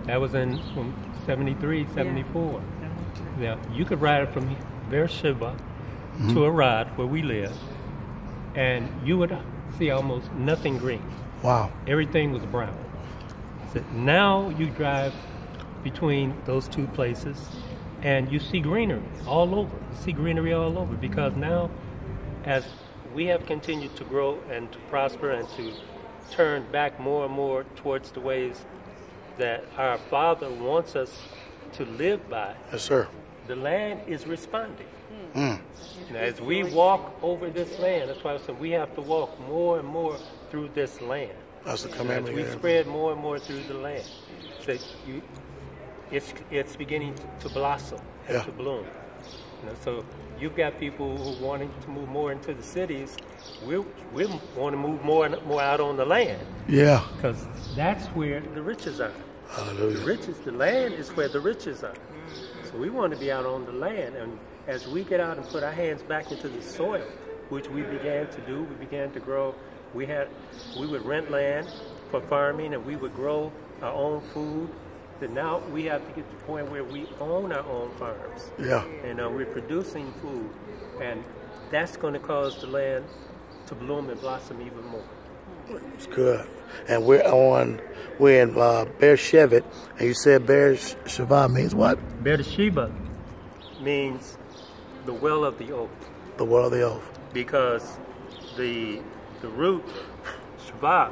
That was in 73, 74. Now, you could ride from Sheva to Arad, where we live, and you would see almost nothing green. Wow. Everything was brown. So now you drive between those two places, and you see greenery all over. You see greenery all over because now, as we have continued to grow and to prosper and to turn back more and more towards the ways that our Father wants us to live by, yes, sir, the land is responding. And as we walk over this land, that's why I said we have to walk more and more through this land. That's the commandment. As we spread more and more through the land, so it's beginning to blossom and to bloom. So you've got people who are wanting to move more into the cities. We want to move more and more out on the land. Yeah. Because that's where the riches are. Hallelujah. The land is where the riches are. So we want to be out on the land. And as we get out and put our hands back into the soil, which we began to do, we began to grow. We would rent land for farming, and we would grow our own food. Then now we have to get to the point where we own our own farms. Yeah. And we're producing food, and that's going to cause the land to bloom and blossom even more. It's good. And we're in Sheva, and you said Sheva means what? Sheva means the well of the oath. The well of the oath. Because the root Sheva,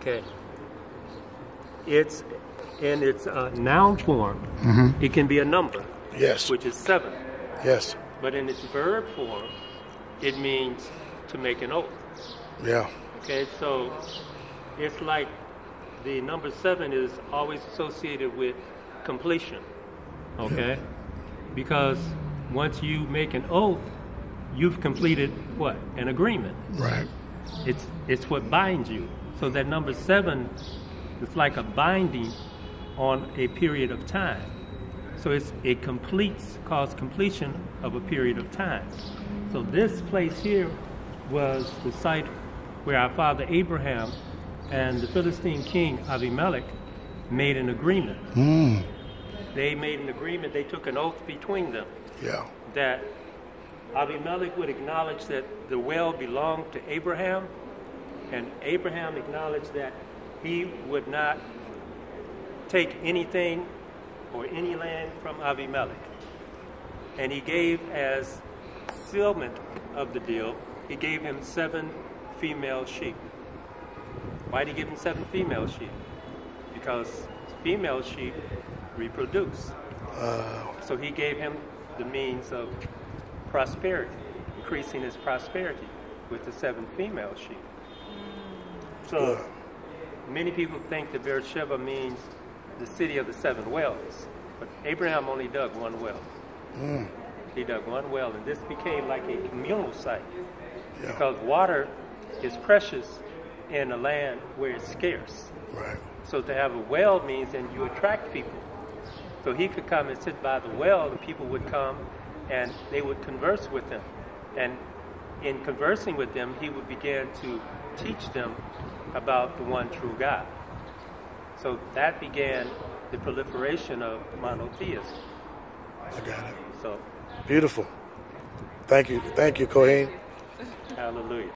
okay, it's in its noun form. It can be a number. Yes. Which is 7. Yes. But in its verb form, it means to make an oath. Yeah. Okay, so it's like the number 7 is always associated with completion. Okay? Because once you make an oath, you've completed what? An agreement. Right. It's what binds you. So that number 7 is like a binding on a period of time. So it causes completion of a period of time. So this place here was the site where our father Abraham and the Philistine king Abimelech made an agreement. They made an agreement, they took an oath between them. Yeah. That Abimelech would acknowledge that the well belonged to Abraham, and Abraham acknowledged that he would not take anything or any land from Abimelech. And he gave as sealment of the deal, he gave him 7 female sheep. Why did he give him 7 female sheep? Because female sheep reproduce. So he gave him the means of prosperity, increasing his prosperity with the 7 female sheep. So many people think that Beersheba means the city of the 7 wells, but Abraham only dug 1 well. He dug 1 well, and this became like a communal site because water is precious in a land where it's scarce. Right. So to have a well means then you attract people. So he could come and sit by the well, and people would come and they would converse with him. And in conversing with them, he would begin to teach them about the one true God. So that began the proliferation of monotheism. I got it. So beautiful. Thank you, Kohen. Hallelujah.